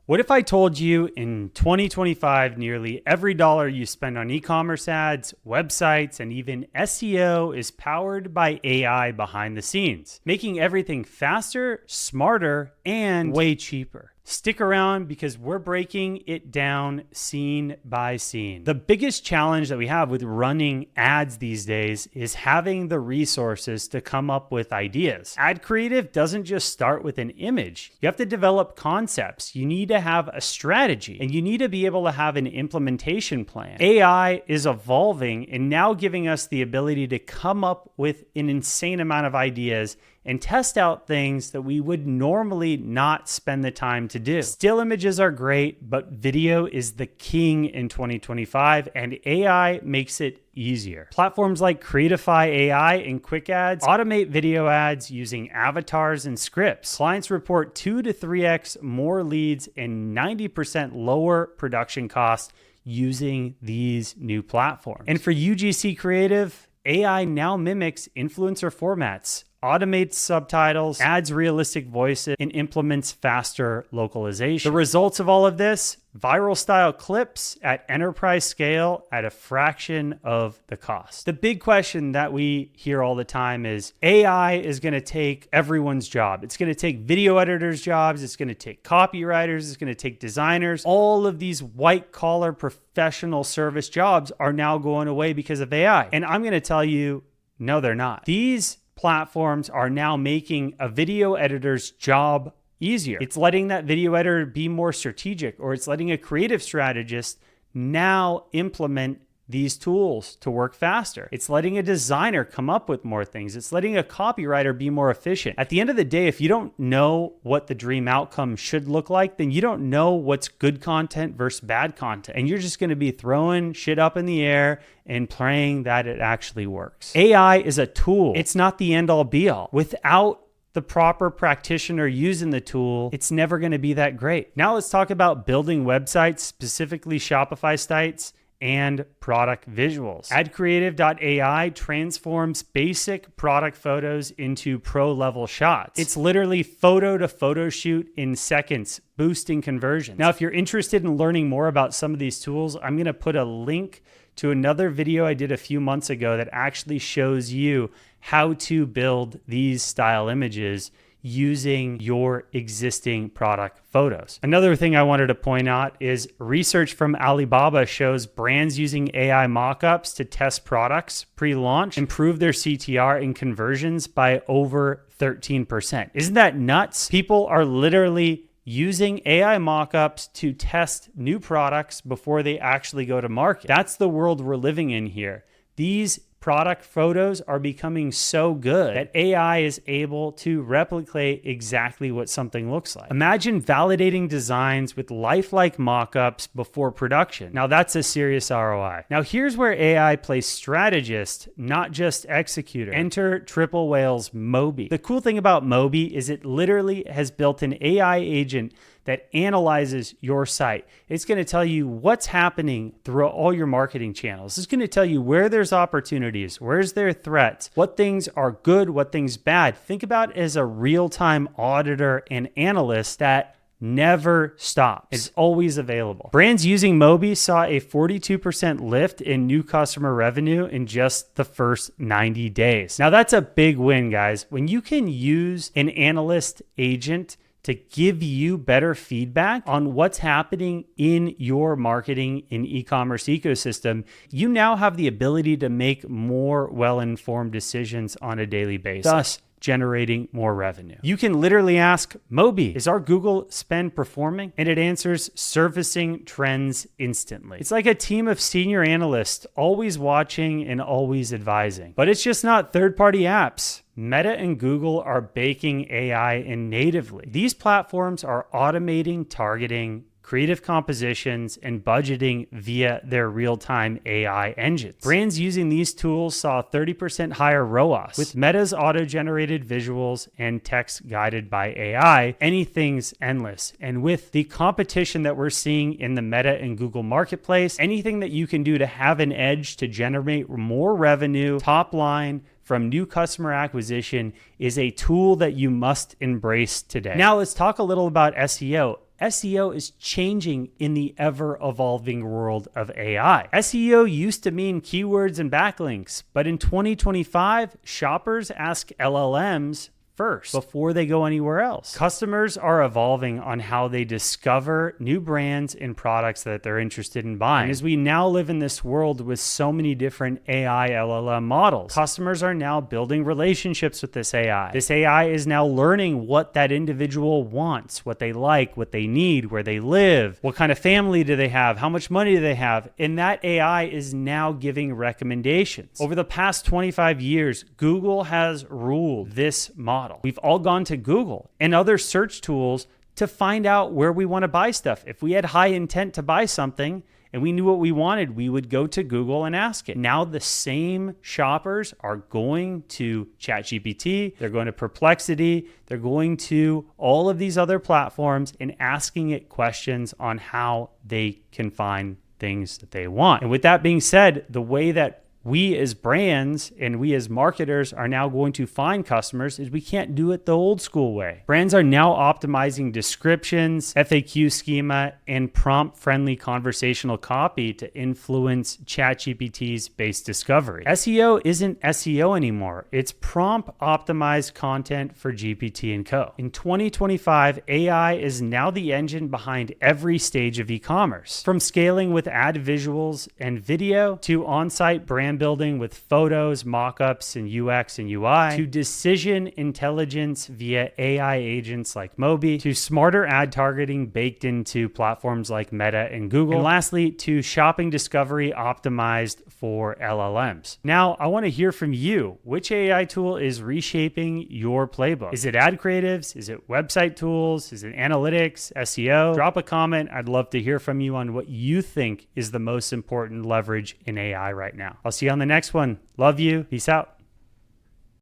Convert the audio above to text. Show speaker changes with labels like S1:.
S1: What if I told you in 2025, nearly every dollar you spend on e-commerce ads, websites, and even SEO is powered by AI behind the scenes, making everything faster, smarter, and way cheaper? Stick around because we're breaking it down scene by scene. The biggest challenge that we have with running ads these days is having the resources to come up with ideas. Ad creative doesn't just start with an image. You have to develop concepts. You need to have a strategy, and you need to be able to have an implementation plan. AI is evolving and now giving us the ability to come up with an insane amount of ideas and test out things that we would normally not spend the time to do. Still images are great, but video is the king in 2025, and AI makes it easier. Platforms like Creatify AI and Quick Ads automate video ads using avatars and scripts. Clients report 2 to 3x more leads and 90% lower production costs using these new platforms. And for UGC Creative, AI now mimics influencer formats, automates subtitles, adds realistic voices, and implements faster localization. The results of all of this: viral style clips at enterprise scale at a fraction of the cost. The big question that we hear all the time is AI is going to take everyone's job. It's going to take video editors' jobs. It's going to take copywriters. It's going to take designers. All of these white collar professional service jobs are now going away because of AI. And I'm going to tell you, no, they're not. These platforms are now making a video editor's job easier. It's letting that video editor be more strategic, or it's letting a creative strategist now implement these tools to work faster. It's letting a designer come up with more things. It's letting a copywriter be more efficient. At the end of the day, if you don't know what the dream outcome should look like, then you don't know what's good content versus bad content. And you're just going to be throwing shit up in the air and praying that it actually works. AI is a tool. It's not the end all be all. Without the proper practitioner using the tool, it's never going to be that great. Now let's talk about building websites, specifically Shopify sites and product visuals. AdCreative.ai transforms basic product photos into pro-level shots. It's literally photo to photo shoot in seconds, boosting conversions. Now, if you're interested in learning more about some of these tools, I'm going to put a link to another video I did a few months ago that actually shows you how to build these style images using your existing product photos. Another thing I wanted to point out is research from Alibaba shows brands using AI mockups to test products pre-launch improve their CTR and conversions by over 13%. Isn't that nuts? People are literally using AI mockups to test new products before they actually go to market. That's the world we're living in here. These product photos are becoming so good that AI is able to replicate exactly what something looks like. Imagine validating designs with lifelike mockups before production. Now that's a serious ROI. Now here's where AI plays strategist, not just executor. Enter Triple Whale's Moby. The cool thing about Moby is it literally has built an AI agent that analyzes your site. It's going to tell you what's happening through all your marketing channels. It's going to tell you where there's opportunities, where's there threats, what things are good, what things bad. Think about it as a real-time auditor and analyst that never stops. It's always available. Brands using Moby saw a 42% lift in new customer revenue in just the first 90 days. Now that's a big win, guys. When you can use an analyst agent to give you better feedback on what's happening in your marketing and e-commerce ecosystem, you now have the ability to make more well-informed decisions on a daily basis, thus generating more revenue. You can literally ask Moby, is our Google spend performing? And it answers, surfacing trends instantly. It's like a team of senior analysts always watching and always advising. But it's just not third-party apps. Meta and Google are baking AI in natively. These platforms are automating targeting, creative compositions, and budgeting via their real-time AI engines. Brands using these tools saw 30% higher ROAS. With Meta's auto-generated visuals and text guided by AI, anything's endless. And with the competition that we're seeing in the Meta and Google marketplace, anything that you can do to have an edge to generate more revenue, top line, from new customer acquisition is a tool that you must embrace today. Now let's talk a little about SEO. SEO is changing in the ever-evolving world of AI. SEO used to mean keywords and backlinks, but in 2025, shoppers ask LLMs first before they go anywhere else. Customers are evolving on how they discover new brands and products that they're interested in buying. And as we now live in this world with so many different AI LLM models, customers are now building relationships with this AI. This AI is now learning what that individual wants, what they like, what they need, where they live, what kind of family do they have, how much money do they have, and that AI is now giving recommendations. Over the past 25 years, Google has ruled this model. We've all gone to Google and other search tools to find out where we want to buy stuff. If we had high intent to buy something and we knew what we wanted, we would go to Google and ask it. Now the same shoppers are going to ChatGPT, they're going to Perplexity, they're going to all of these other platforms and asking it questions on how they can find things that they want. And with that being said, the way that we as brands and we as marketers are now going to find customers is we can't do it the old school way. Brands are now optimizing descriptions, FAQ schema, and prompt-friendly conversational copy to influence ChatGPT's base discovery. SEO isn't SEO anymore. It's prompt-optimized content for GPT and Co. In 2025, AI is now the engine behind every stage of e-commerce. From scaling with ad visuals and video to on-site brand building with photos, mockups, and UX and UI, to decision intelligence via AI agents like Moby, to smarter ad targeting baked into platforms like Meta and Google, and lastly, to shopping discovery optimized for LLMs. Now, I want to hear from you. Which AI tool is reshaping your playbook? Is it ad creatives? Is it website tools? Is it analytics, SEO? Drop a comment. I'd love to hear from you on what you think is the most important leverage in AI right now. I'll see you on the next one. Love you. Peace out.